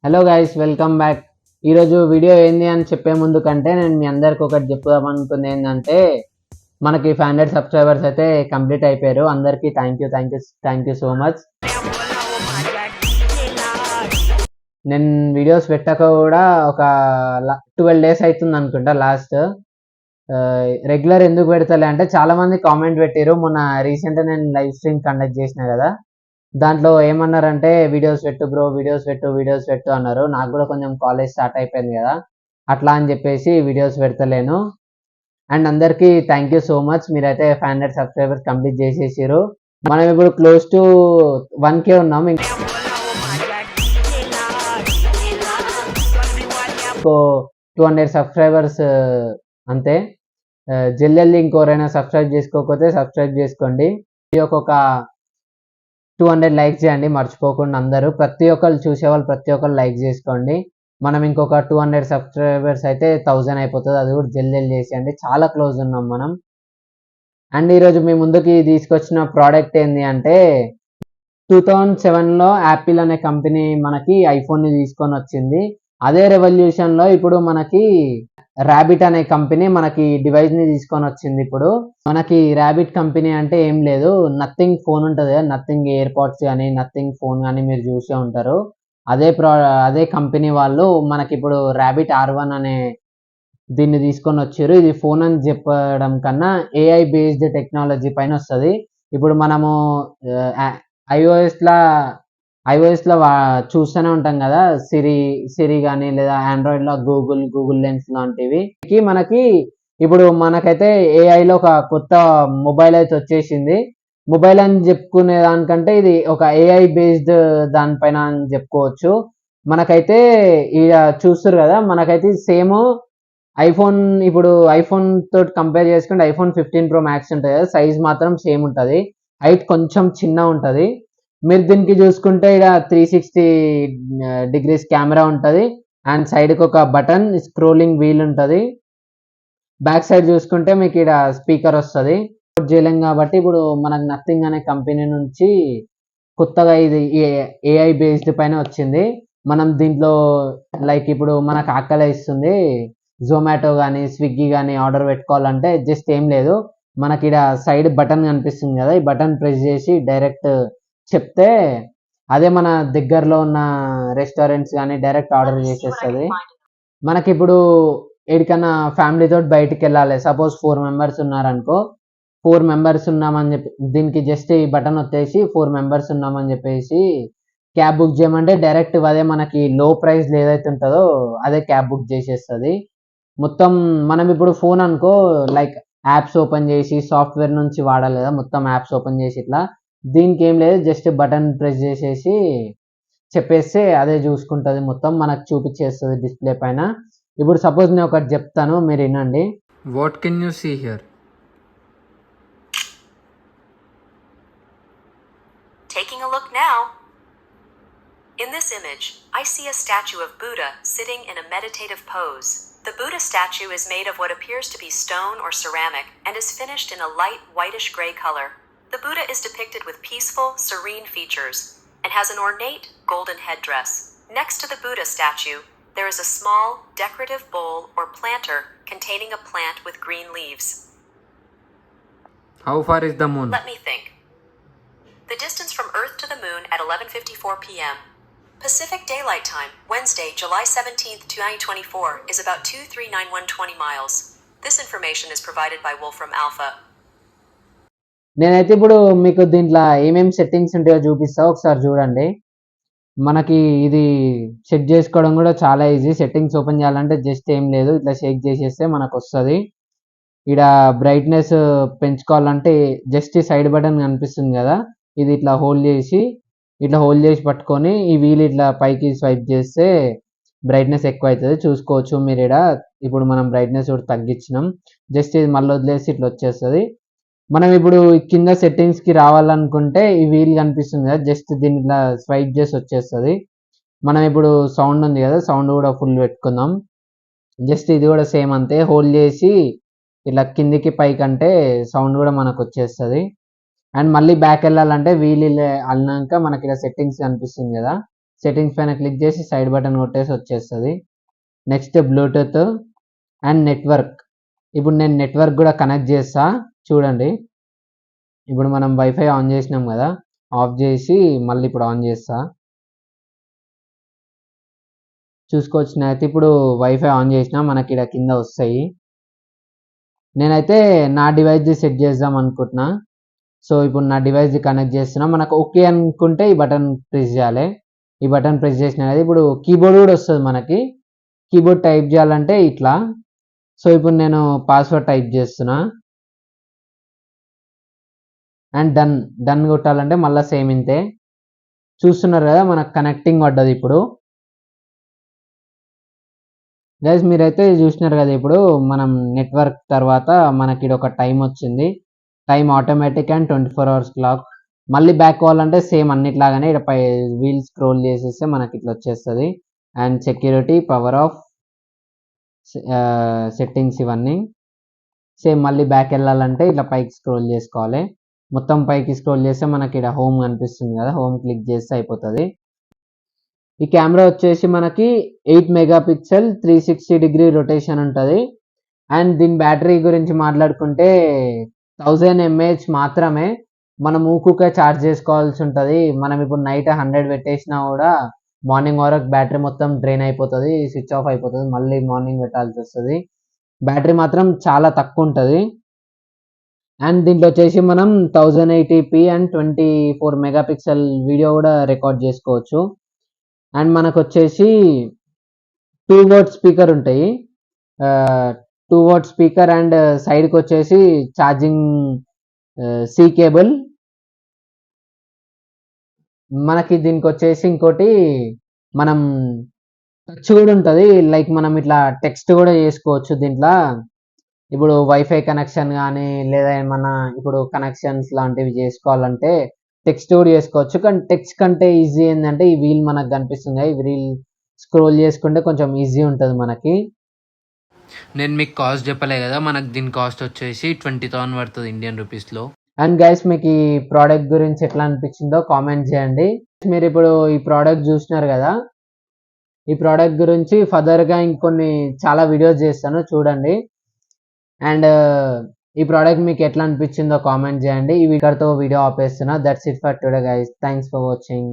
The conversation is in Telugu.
Hello guys, welcome back. ఈరోజు వీడియో ఏంది అని చెప్పే ముందు కంటే నేను మీ అందరికి ఒకటి చెప్పుదాం అనుకుంది ఏంటంటే, మనకి 500 సబ్స్క్రైబర్స్ అయితే కంప్లీట్ అయిపోయారు. అందరికీ థ్యాంక్ యూ సో మచ్. నేను వీడియోస్ పెట్టక కూడా ఒక 12 days అవుతుంది అనుకుంటా లాస్ట్. రెగ్యులర్ ఎందుకు పెడతలే అంటే చాలామంది కామెంట్ పెట్టారు. మొన్న రీసెంట్గా నేను లైవ్ స్ట్రీమ్ కండక్ట్ చేసిన కదా, దాంట్లో ఏమన్నారంటే వీడియోస్ పెట్టు బ్రో, వీడియోస్ పెట్టు అన్నారు. నాకు కూడా కొంచెం కాలేజ్ స్టార్ట్ అయిపోయింది కదా, అట్లా అని చెప్పేసి వీడియోస్ పెడతలేను. అండ్ అందరికీ థ్యాంక్ యూ సో మచ్. మీరైతే 500 సబ్స్క్రైబర్స్ కంప్లీట్ చేసేసారు. మనం ఇప్పుడు క్లోజ్ టు 1K ఉన్నాం. ఇంకో 200 సబ్స్క్రైబర్స్ అంతే. జల్దీ ఇంకోరైనా సబ్స్క్రైబ్ చేసుకోకపోతే సబ్స్క్రైబ్ చేసుకోండి. ఒక 200 లైక్స్ చేయండి మర్చిపోకుండా. అందరూ ప్రతి ఒక్కరు చూసేవాళ్ళు ప్రతి ఒక్కరు లైక్ చేసుకోండి. మనం ఇంకొక 200 సబ్స్క్రైబర్స్ అయితే 1000 అయిపోతుంది. అది కూడా జల్దీ చేసేయండి. చాలా క్లోజ్ ఉన్నాం మనం. అండ్ ఈరోజు మీ ముందుకి తీసుకొచ్చిన ప్రోడక్ట్ ఏంటి అంటే, 2007లో యాపిల్ అనే కంపెనీ మనకి ఐఫోన్ని తీసుకొని వచ్చింది. అదే రెవల్యూషన్లో ఇప్పుడు మనకి ర్యాబిట్ అనే కంపెనీ మనకి డివైస్ని తీసుకొని వచ్చింది. ఇప్పుడు మనకి ర్యాబిట్ కంపెనీ అంటే ఏం లేదు, నథింగ్ ఫోన్ ఉంటుంది కదా, నథింగ్ ఇయర్ పాడ్స్ కానీ నథింగ్ ఫోన్ కానీ మీరు చూసే ఉంటారు. అదే కంపెనీ వాళ్ళు మనకి ఇప్పుడు ర్యాబిట్ R1 అనే దీన్ని తీసుకొని వచ్చారు. ఇది ఫోన్ అని చెప్పడం కన్నా AI బేస్డ్ టెక్నాలజీ పైన వస్తుంది. ఇప్పుడు మనము ఐఓఎస్లో చూస్తూనే ఉంటాం కదా, సిరి కానీ లేదా ఆండ్రాయిడ్లో గూగుల్ లెన్స్ లాంటివి. మనకి ఇప్పుడు మనకైతే ఏఐలో ఒక కొత్త మొబైల్ అయితే వచ్చేసింది. మొబైల్ అని చెప్పుకునే దానికంటే ఇది ఒక AI బేస్డ్ దానిపైన అని చెప్పుకోవచ్చు. మనకైతే ఇక చూస్తారు కదా, మనకైతే సేమ్ ఐఫోన్, ఇప్పుడు ఐఫోన్ తోటి కంపేర్ చేసుకుంటే ఐఫోన్ 15 Pro Max ఉంటుంది కదా, సైజ్ మాత్రం సేమ్ ఉంటుంది. హైట్ కొంచెం చిన్న ఉంటుంది. మీరు దీనికి చూసుకుంటే ఇక్కడ 360 degrees కెమెరా ఉంటుంది. అండ్ సైడ్కి ఒక బటన్ స్క్రోలింగ్ వీల్ ఉంటుంది. బ్యాక్ సైడ్ చూసుకుంటే మీకు ఇక్కడ స్పీకర్ వస్తుంది. చేయలేం కాబట్టి ఇప్పుడు మనకు నథింగ్ అనే కంపెనీ నుంచి కొత్తగా ఇది AI బేస్డ్ పైన వచ్చింది. మనం దీంట్లో లైక్ ఇప్పుడు మనకు ఆకలి ఇస్తుంది, జొమాటో కానీ స్విగ్గీ కానీ ఆర్డర్ పెట్టుకోవాలంటే జస్ట్ ఏం లేదు, మనకి ఇక్కడ సైడ్ బటన్ కనిపిస్తుంది కదా, ఈ బటన్ ప్రెస్ చేసి డైరెక్ట్ చెప్తే అదే మన దగ్గరలో ఉన్న రెస్టారెంట్స్ కానీ డైరెక్ట్ ఆర్డర్ చేసేస్తుంది. మనకి ఇప్పుడు ఎక్కడికన్నా ఫ్యామిలీతో బయటికి వెళ్ళాలి, సపోజ్ 4 members ఉన్నారనుకో, 4 members ఉన్నామని చెప్పి దీనికి జస్ట్ ఈ బటన్ వచ్చేసి 4 members ఉన్నామని చెప్పేసి క్యాబ్ బుక్ చేయమంటే డైరెక్ట్ అదే మనకి లో ప్రైస్ ఏదైతే ఉంటుందో అదే క్యాబ్ బుక్ చేసేస్తుంది. మొత్తం మనం ఇప్పుడు ఫోన్ అనుకో, లైక్ యాప్స్ ఓపెన్ చేసి సాఫ్ట్వేర్ నుంచి వాడాలి కదా, మొత్తం యాప్స్ ఓపెన్ చేసి ఇట్లా. దీనికి ఏం లేదు, జస్ట్ బటన్ ప్రెస్ చేసేసి చెప్పేస్తే అదే చూసుకుంటుంది, మొత్తం మనకు చూపించేస్తుంది డిస్ప్లే పైన. ఇప్పుడు సపోజ్ నేను ఒకటి చెప్తాను, మీరు వినండి. What can you see here? Taking a look now. In this image, I see a statue of Buddha sitting in a meditative pose. The Buddha statue is made of what appears to be stone or ceramic and is finished in a light whitish gray color. The Buddha is depicted with peaceful, serene features and has an ornate golden headdress. Next to the Buddha statue, there is a small, decorative bowl or planter containing a plant with green leaves. How far is the moon? Let me think. The distance from Earth to the moon at 11:54 p.m. Pacific Daylight Time, Wednesday, July 17th, 2024, is about 239120 miles. This information is provided by Wolfram Alpha. నేనైతే ఇప్పుడు మీకు దీంట్లో ఏమేమి సెట్టింగ్స్ ఉంటాయో చూపిస్తా, ఒకసారి చూడండి. మనకి ఇది సెట్ చేసుకోవడం కూడా చాలా ఈజీ. సెట్టింగ్స్ ఓపెన్ చేయాలంటే జస్ట్ ఏం లేదు, ఇట్లా షేక్ చేసేస్తే మనకు వస్తుంది. ఇక్కడ బ్రైట్నెస్ పెంచుకోవాలంటే జస్ట్ ఈ సైడ్ బటన్ కనిపిస్తుంది కదా, ఇది ఇట్లా హోల్డ్ చేసి పట్టుకొని ఈ వీల్ ఇట్లా పైకి స్వైప్ చేస్తే బ్రైట్నెస్ ఎక్కువ అవుతుంది. చూసుకోవచ్చు మీరు ఇక్కడ. ఇప్పుడు మనం బ్రైట్నెస్ కూడా తగ్గించినాం, జస్ట్ ఇది మళ్ళీ వదిలేసి ఇట్లా వచ్చేస్తుంది. మనం ఇప్పుడు కింద సెట్టింగ్స్కి రావాలనుకుంటే ఈ వీల్ కనిపిస్తుంది కదా, జస్ట్ దీన్ని ఇట్లా స్వైప్ చేసి వచ్చేస్తుంది. మనం ఇప్పుడు సౌండ్ ఉంది కదా, సౌండ్ కూడా ఫుల్ పెట్టుకుందాం. జస్ట్ ఇది కూడా సేమ్ అంతే, హోల్డ్ చేసి ఇట్లా కిందికి పైకి అంటే సౌండ్ కూడా మనకు వచ్చేస్తుంది. అండ్ మళ్ళీ బ్యాక్ వెళ్ళాలంటే వీల్ అన్నాక మనకి ఇలా సెట్టింగ్స్ కనిపిస్తుంది కదా, సెట్టింగ్స్ పైన క్లిక్ చేసి సైడ్ బటన్ కొట్టేసి వచ్చేస్తుంది. Next Bluetooth and network. ఇప్పుడు నేను నెట్వర్క్ కూడా కనెక్ట్ చేస్తా చూడండి. ఇప్పుడు మనం వైఫై ఆన్ చేసినాం కదా, ఆఫ్ చేసి మళ్ళీ ఇప్పుడు ఆన్ చేస్తా. చూసుకోవచ్చు, నేనైతే ఇప్పుడు వైఫై ఆన్ చేసిన మనకి ఇక్కడ కింద వస్తాయి. నేనైతే నా డివైస్ సెట్ చేద్దాం అనుకుంటున్నా. సో ఇప్పుడు నా డివైస్ కనెక్ట్ చేస్తున్నా. మనకు ఓకే అనుకుంటే ఈ బటన్ ప్రెస్ చేయాలి. ఈ బటన్ ప్రెస్ చేసినా కదా ఇప్పుడు కీబోర్డ్ కూడా వస్తుంది మనకి. కీబోర్డ్ టైప్ చేయాలంటే ఇట్లా. సో ఇప్పుడు నేను పాస్వర్డ్ టైప్ చేస్తున్నా అండ్ డన్ కొట్టాలంటే మళ్ళీ సేమ్ ఇంతే. చూస్తున్నారు కదా మనకు కనెక్టింగ్ పడ్డది. ఇప్పుడు గైస్ మీరైతే చూసినారు కదా, ఇప్పుడు మనం నెట్వర్క్ తర్వాత మనకి ఒక టైం వచ్చింది. Time automatic and 24 hours clock. మళ్ళీ బ్యాక్ కావాలంటే సేమ్ అన్నిట్లాగానే ఇక్కడ పై వీల్ స్క్రోల్ చేసేస్తే మనకి ఇట్లా వచ్చేస్తుంది. And security, power of, settings ఇవన్నీ సేమ్. మళ్ళీ బ్యాక్ వెళ్ళాలంటే ఇట్లా పైకి స్క్రోల్ చేసుకోవాలి. మొత్తం పైకి స్క్రోల్ చేస్తే మనకి ఇక్కడ హోమ్ కనిపిస్తుంది కదా, హోమ్ క్లిక్ చేస్తే అయిపోతుంది. ఈ కెమెరా వచ్చేసి మనకి 8 మెగాపిక్సెల్ 360 డిగ్రీ రొటేషన్ ఉంటుంది. అండ్ దీని బ్యాటరీ గురించి మాట్లాడుకుంటే 1000 mAh మాత్రమే. మనం ఊకుకే ఛార్జ్ చేసుకోవాల్సి ఉంటుంది. మనం ఇప్పుడు నైట్ 100 పెట్టేసినా కూడా మార్నింగ్ వరకు బ్యాటరీ మొత్తం డ్రైన్ అయిపోతుంది, స్విచ్ ఆఫ్ అయిపోతుంది, మళ్ళీ మార్నింగ్ పెట్టాల్సి వస్తుంది. బ్యాటరీ మాత్రం చాలా తక్కువ ఉంటుంది. అండ్ దీంట్లో వచ్చేసి మనం 1080p అండ్ 24 మెగాపిక్సెల్ వీడియో కూడా రికార్డ్ చేసుకోవచ్చు. అండ్ మనకు వచ్చేసి 2 watt స్పీకర్ ఉంటాయి. 2 watt స్పీకర్ అండ్ సైడ్కి వచ్చేసి ఛార్జింగ్ సి కేబుల్. మనకి దీనికి వచ్చేసి ఇంకోటి మనం టచ్ కూడా ఉంటుంది. లైక్ మనం ఇట్లా టెక్స్ట్ కూడా చేసుకోవచ్చు దీంట్లో. ఇప్పుడు వైఫై కనెక్షన్ కానీ లేదా ఏమన్నా ఇప్పుడు కనెక్షన్స్ లాంటివి చేసుకోవాలంటే టెక్స్ట్ కూడా చేసుకోవచ్చు. కానీ టెక్స్ట్ కంటే ఈజీ ఏంటంటే ఈ వీల్ మనకు కనిపిస్తుంది, ఈ వీల్ స్క్రోల్ చేసుకుంటే కొంచెం ఈజీ ఉంటుంది మనకి. నేను మీకు కాస్ట్ చెప్పలే కదా, మనకు దీని కాస్ట్ వచ్చేసి 20,000 పడుతుంది ఇండియన్ రూపీస్లో. అండ్ గైస్ మీకు ఈ ప్రోడక్ట్ గురించి ఎట్లా అనిపించిందో కామెంట్ చేయండి. మీరు ఇప్పుడు ఈ ప్రోడక్ట్ చూసినారు కదా, ఈ ప్రోడక్ట్ గురించి ఫర్దర్గా ఇంకొన్ని చాలా వీడియోస్ చేస్తాను చూడండి. అండ్ ఈ ప్రోడక్ట్ మీకు ఎట్లా అనిపించిందో కామెంట్ చేయండి. ఈ వీడియోతో వీడియో ఆపేస్తున్నా. That's it for today guys. Thanks for watching.